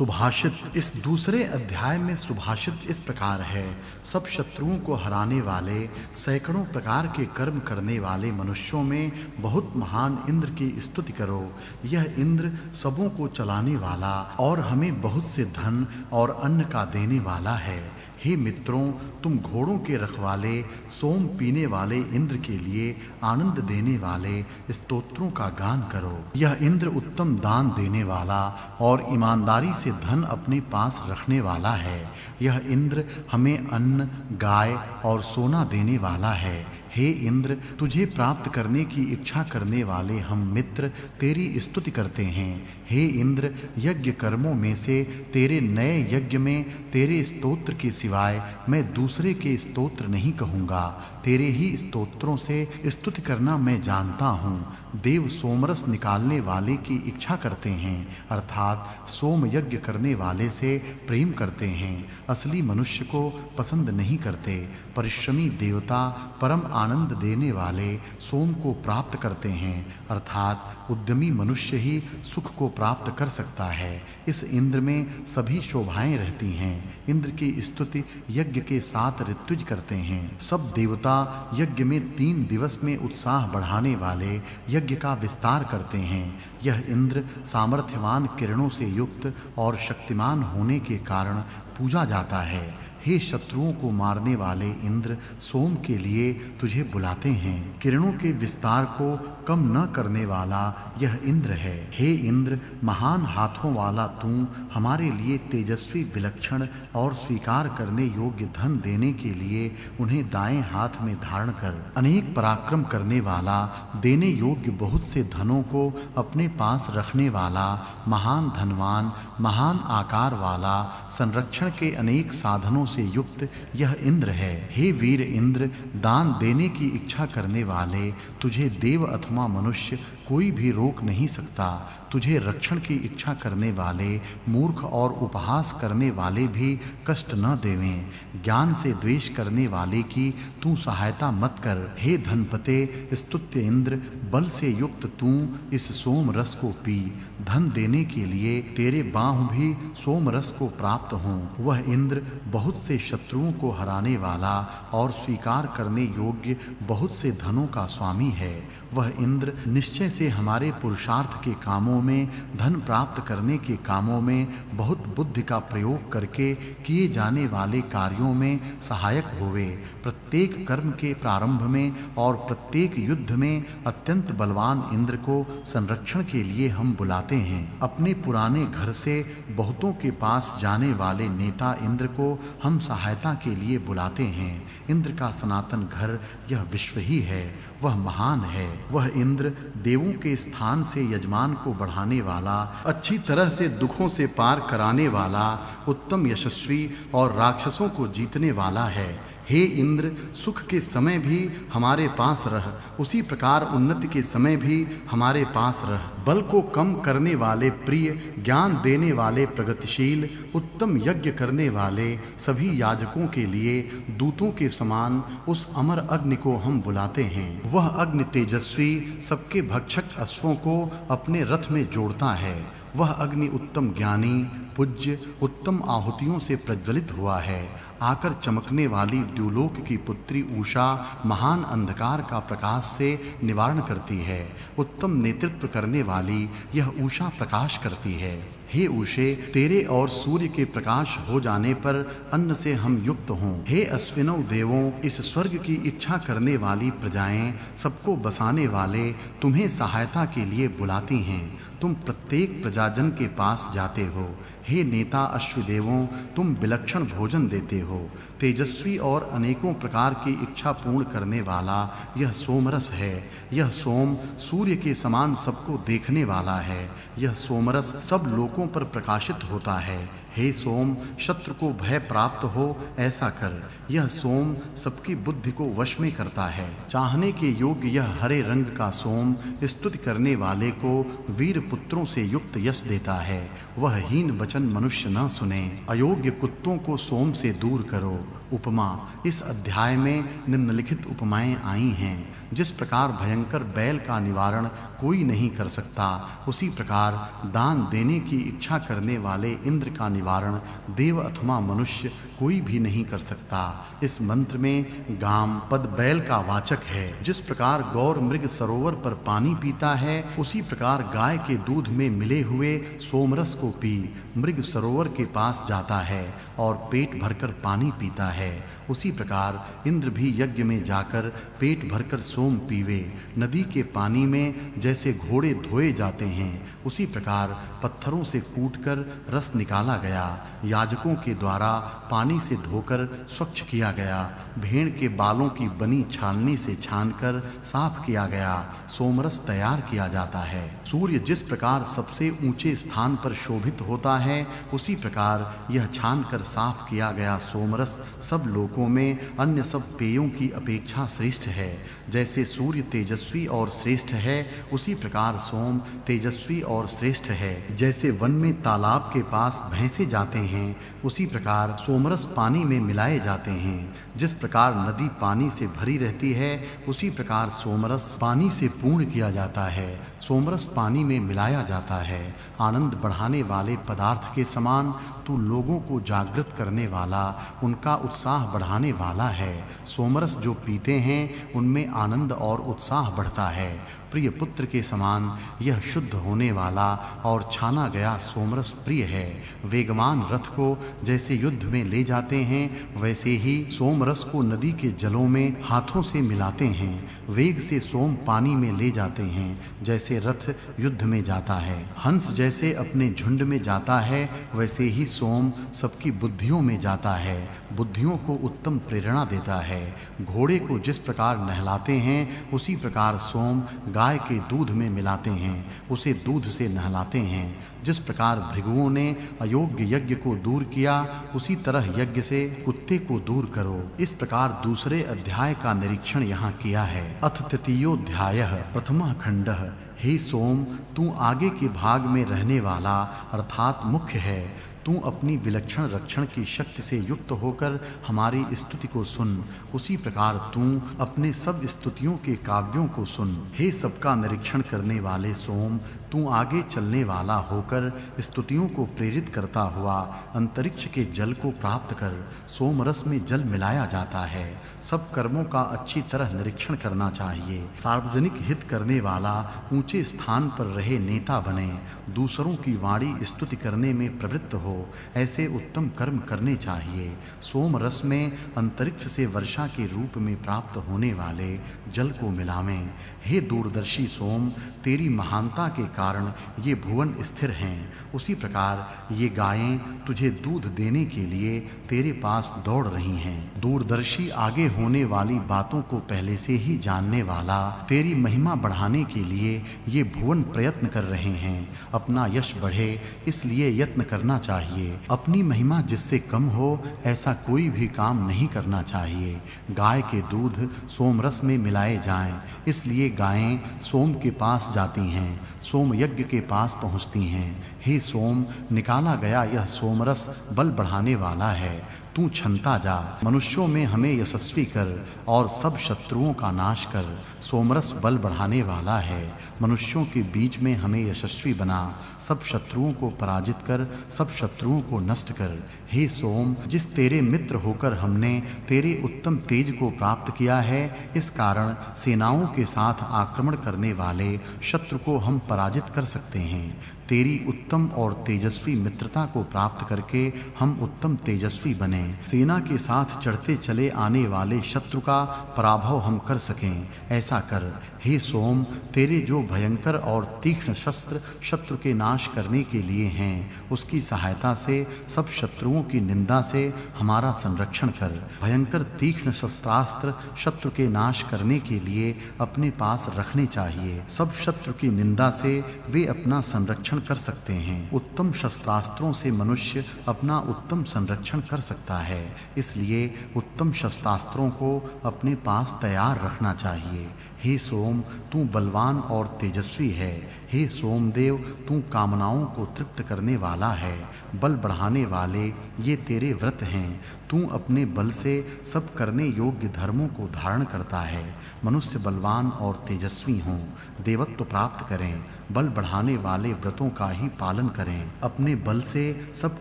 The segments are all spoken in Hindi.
सुभाषित। इस दूसरे अध्याय में सुभाषित इस प्रकार है। सब शत्रुओं को हराने वाले, सैकड़ों प्रकार के कर्म करने वाले मनुष्यों में बहुत महान इंद्र की स्तुति करो। यह इंद्र सबों को चलाने वाला और हमें बहुत से धन और अन्न का देने वाला है। हे मित्रों, तुम घोड़ों के रखवाले, सोम पीने वाले इंद्र के लिए आनंद देने वाले स्तोत्रों का गान करो। यह इंद्र उत्तम दान देने वाला और ईमानदारी से धन अपने पास रखने वाला है। यह इंद्र हमें अन्न, गाय और सोना देने वाला है। हे इंद्र, तुझे प्राप्त करने की इच्छा करने वाले हम मित्र तेरी स्तुति करते हैं। हे इंद्र, यज्ञ कर्मों में से तेरे नए यज्ञ में तेरे स्तोत्र के सिवाय मैं दूसरे के स्तोत्र नहीं कहूँगा। तेरे ही स्तोत्रों से स्तुति करना मैं जानता हूँ। देव सोमरस निकालने वाले की इच्छा करते हैं, अर्थात सोम यज्ञ करने वाले से प्रेम करते हैं, असली मनुष्य को पसंद नहीं करते। परिश्रमी देवता परम आनंद देने वाले सोम को प्राप्त करते हैं, अर्थात उद्यमी मनुष्य ही सुख को प्राप्त कर सकता है। इस इंद्र में सभी शोभाएं रहती हैं। इंद्र की स्तुति यज्ञ के 7 ऋत्विज करते हैं। सब देवता यज्ञ में 3 दिवस में उत्साह बढ़ाने वाले यज्ञ का विस्तार करते हैं। यह इंद्र सामर्थ्यवान किरणों से युक्त और शक्तिमान होने के कारण पूजा जाता है। हे शत्रुओं को मारने वाले इंद्र, सोम के लिए तुझे बुलाते हैं। किरणों के विस्तार को कम न करने वाला यह इंद्र है। हे इंद्र, महान हाथों वाला तू हमारे लिए तेजस्वी, विलक्षण और स्वीकार करने योग्य धन देने के लिए उन्हें दाएं हाथ में धारण कर। अनेक पराक्रम करने वाला, देने योग्य बहुत से धनों को अपने पास रखने वाला, महान धनवान, महान आकार वाला, संरक्षण के अनेक साधनों से युक्त यह इंद्र है। हे वीर इंद्र, दान देने की इच्छा करने वाले, तुझे देव अथवा मनुष्य कोई भी रोक नहीं सकता। तुझे रक्षण की इच्छा करने वाले, मूर्ख और उपहास करने वाले भी कष्ट न देवें। ज्ञान से द्वेष करने वाले की तू सहायता मत कर। हे धनपते, स्तुत्य इंद्र, बल से युक्त तू इस सोम रस को पी। धन देने के लिए तेरे बाहुं भी सोम रस को प्राप्त हों। वह इंद्र बहुत से शत्रुओं को हराने वाला और स्वीकार करने योग्य बहुत से धनों का स्वामी है। वह इंद्र निश्चय से हमारे पुरुषार्थ के कामों में, धन प्राप्त करने के कामों में बहुत बुद्धि का प्रयोग करके किए जाने वाले कार्यों में सहायक होवे। प्रत्येक कर्म के प्रारंभ में और प्रत्येक युद्ध में अत्यंत बलवान इंद्र को संरक्षण के लिए हम बुलाते हैं। अपने पुराने घर से बहुतों के पास जाने वाले नेता इंद्र को हम सहायता के लिए बुलाते हैं। इंद्र का सनातन घर यह विश्व ही है। वह महान है। वह इंद्र देवों के स्थान से यजमान को बढ़ाने वाला, अच्छी तरह से दुखों से पार कराने वाला, उत्तम यशस्वी और राक्षसों को जीतने वाला है। हे इंद्र, सुख के समय भी हमारे पास रह, उसी प्रकार उन्नति के समय भी हमारे पास रह। बल को कम करने वाले प्रिय, ज्ञान देने वाले प्रगतिशील, उत्तम यज्ञ करने वाले सभी याजकों के लिए दूतों के समान उस अमर अग्नि को हम बुलाते हैं। वह अग्नि तेजस्वी, सबके भक्षक अश्वों को अपने रथ में जोड़ता है। वह अग्नि उत्तम ज्ञानी, पूज्य, उत्तम आहुतियों से प्रज्वलित हुआ है। आकर चमकने वाली द्युलोक की पुत्री उषा महान अंधकार का प्रकाश से निवारण करती है। उत्तम नेतृत्व करने वाली यह उषा प्रकाश करती है। हे उषे, तेरे और सूर्य के प्रकाश हो जाने पर अन्न से हम युक्त हों। हे अश्विनों देवों, इस स्वर्ग की इच्छा करने वाली प्रजाएं, सबको बसाने वाले तुम्हें सहायता के लिए बुलाती हैं। तुम प्रत्येक प्रजाजन के पास जाते हो। हे नेता अश्वदेवों, तुम विलक्षण भोजन देते हो। तेजस्वी और अनेकों प्रकार की इच्छा पूर्ण करने वाला यह सोमरस है। यह सोम सूर्य के समान सबको देखने वाला है। यह सोमरस सब लोकों पर प्रकाशित होता है। हे सोम, शत्रु को भय प्राप्त हो ऐसा कर। यह सोम सबकी बुद्धि को वश में करता है। चाहने के योग्य यह हरे रंग का सोम स्तुति करने वाले को वीर पुत्रों से युक्त यश देता है। वह हीन वचन मनुष्य न सुने। अयोग्य कुत्तों को सोम से दूर करो। उपमा। इस अध्याय में निम्नलिखित उपमाएं आई हैं। जिस प्रकार भयंकर बैल का निवारण कोई नहीं कर सकता, उसी प्रकार दान देने की इच्छा करने वाले इंद्र का निवारण देव अथवा मनुष्य कोई भी नहीं कर सकता। इस मंत्र में गाम पद बैल का वाचक है। जिस प्रकार गौर मृग सरोवर पर पानी पीता है, उसी प्रकार गाय के दूध में मिले हुए सोमरस को पी मृग सरोवर के पास जाता है और पेट भरकर पानी पीता है। उसी प्रकार इंद्र भी यज्ञ में जाकर पेट भरकर सोम पीवे। नदी के पानी में जैसे घोड़े धोए जाते हैं, उसी प्रकार पत्थरों से कूटकर रस निकाला गया। याजकों के द्वारा पानी से धोकर स्वच्छ किया गया। भेड़ के बालों की बनी छालनी से छानकर साफ किया गया सोमरस तैयार किया जाता है। सूर्य जिस प्रकार सबसे ऊंचे स्थान पर शोभित होता है, उसी प्रकार यह छानकर साफ किया गया सोमरस सब लोकों में अन्य सब पेयों की अपेक्षा श्रेष्ठ है। जैसे सूर्य तेजस्वी और श्रेष्ठ है, उसी प्रकार सोम तेजस्वी और श्रेष्ठ है। जैसे वन में तालाब के पास भैंसे जाते हैं, उसी प्रकार सोमरस पानी में मिलाए जाते हैं। जिस प्रकार नदी पानी से भरी रहती है, उसी प्रकार सोमरस पानी से पूर्ण किया जाता है, सोमरस पानी में मिलाया जाता है। आनंद बढ़ाने वाले पदार्थ के समान तू लोगों को जागृत करने वाला, उनका उत्साह बढ़ाने वाला है। सोमरस जो पीते हैं, उनमें आनंद और उत्साह बढ़ता है। प्रिय पुत्र के समान यह शुद्ध होने वाला और छाना गया सोमरस प्रिय है। वेगवान रथ को जैसे युद्ध में ले जाते हैं, वैसे ही सोमरस को नदी के जलों में हाथों से मिलाते हैं। वेग से सोम पानी में ले जाते हैं, जैसे रथ युद्ध में जाता है। हंस जैसे अपने झुंड में जाता है, वैसे ही सोम सबकी बुद्धियों में जाता है, बुद्धियों को उत्तम प्रेरणा देता है। घोड़े को जिस प्रकार नहलाते हैं, उसी प्रकार सोम गाय के दूध में मिलाते हैं, उसे दूध से नहलाते हैं। जिस प्रकार भृगुओं ने अयोग्य यज्ञ को दूर किया, उसी तरह यज्ञ से कुत्ते को दूर करो। इस प्रकार दूसरे अध्याय का निरीक्षण यहाँ किया है। अथ तृतीयोऽध्यायः प्रथमः खंडः। हे सोम, तू आगे के भाग में रहने वाला अर्थात मुख्य है। तू अपनी विलक्षण रक्षण की शक्ति से युक्त होकर हमारी स्तुति को सुन, उसी प्रकार तू अपने सब स्तुतियों के काव्यों को सुन। हे सबका निरीक्षण करने वाले सोम, तू आगे चलने वाला होकर स्तुतियों को प्रेरित करता हुआ अंतरिक्ष के जल को प्राप्त कर। सोमरस में जल मिलाया जाता है। सब कर्मों का अच्छी तरह निरीक्षण करना चाहिए। सार्वजनिक हित करने वाला ऊंचे स्थान पर रहे नेता बने। दूसरों की वाणी स्तुति करने में प्रवृत्त हो, ऐसे उत्तम कर्म करने चाहिए। सोम रस में अंतरिक्ष से वर्षा के रूप में प्राप्त होने वाले जल को मिलावें। हे दूरदर्शी सोम, तेरी महानता के कारण ये भुवन स्थिर हैं, उसी प्रकार ये गायें तुझे दूध देने के लिए तेरे पास दौड़ रही हैं। दूरदर्शी आगे होने वाली बातों को पहले से ही जानने वाला, तेरी महिमा बढ़ाने के लिए ये भुवन प्रयत्न कर रहे हैं। अपना यश बढ़े, इसलिए यत्न करना चाहिए। अपनी महिमा जिससे कम हो, ऐसा कोई भी काम नहीं करना चाहिए। गाय के दूध सोमरस में मिलाए जाएं, इसलिए गायें सोम के पास जाती हैं, सोम यज्ञ के पास पहुँचती हैं। हे सोम, निकाला गया यह सोमरस बल बढ़ाने वाला है। तू क्षमता जा, मनुष्यों में हमें यशस्वी कर और सब शत्रुओं का नाश कर। सोमरस बल बढ़ाने वाला है, मनुष्यों के बीच में हमें यशस्वी बना। सब शत्रुओं को पराजित कर, सब शत्रुओं को नष्ट कर। हे सोम, जिस तेरे मित्र होकर हमने तेरे उत्तम तेज को प्राप्त किया है, इस कारण सेनाओं के साथ आक्रमण करने वाले शत्रु को हम पराजित कर सकते हैं। तेरी उत्तम और तेजस्वी मित्रता को प्राप्त करके हम उत्तम तेजस्वी बने। सेना के साथ चढ़ते चले आने वाले शत्रु का पराभव हम कर सकें, ऐसा कर। हे सोम, तेरे जो भयंकर और तीक्ष्ण शस्त्र शत्रु के नाश करने के लिए हैं, उसकी सहायता से सब शत्रुओं की निंदा से हमारा संरक्षण कर। भयंकर तीक्ष्ण शस्त्रास्त्र शत्रु के नाश करने के लिए अपने पास रखने चाहिए। सब शत्रु की निंदा से वे अपना संरक्षण संरक्षण कर सकते हैं। उत्तम शस्त्रास्त्रों से मनुष्य अपना उत्तम संरक्षण कर सकता है, इसलिए उत्तम शस्त्रास्त्रों को अपने पास तैयार रखना चाहिए। हे सोम, तू बलवान और तेजस्वी है। हे सोमदेव, तू कामनाओं को तृप्त करने वाला है। बल बढ़ाने वाले ये तेरे व्रत हैं। तू अपने बल से सब करने योग्य धर्मों को धारण करता है। मनुष्य बलवान और तेजस्वी हों, देवत्व प्राप्त करें, बल बढ़ाने वाले व्रतों का ही पालन करें, अपने बल से सब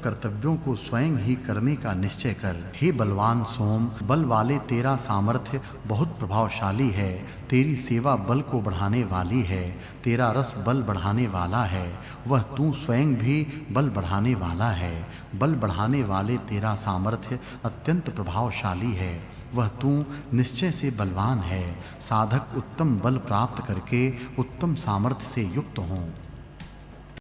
कर्तव्यों को स्वयं ही करने का निश्चय कर। हे बलवान सोम, बल वाले तेरा सामर्थ्य बहुत प्रभावशाली है। तेरी सेवा बल को बढ़ाने वाली है। तेरा रस बल बढ़ाने वाला है, वह तू स्वयं भी बल बढ़ाने वाला है। बल बढ़ाने वाले तेरा सामर्थ्य अत्यंत प्रभावशाली है, वह तू निश्चय से बलवान है। साधक उत्तम बल प्राप्त करके उत्तम सामर्थ्य से युक्त हों।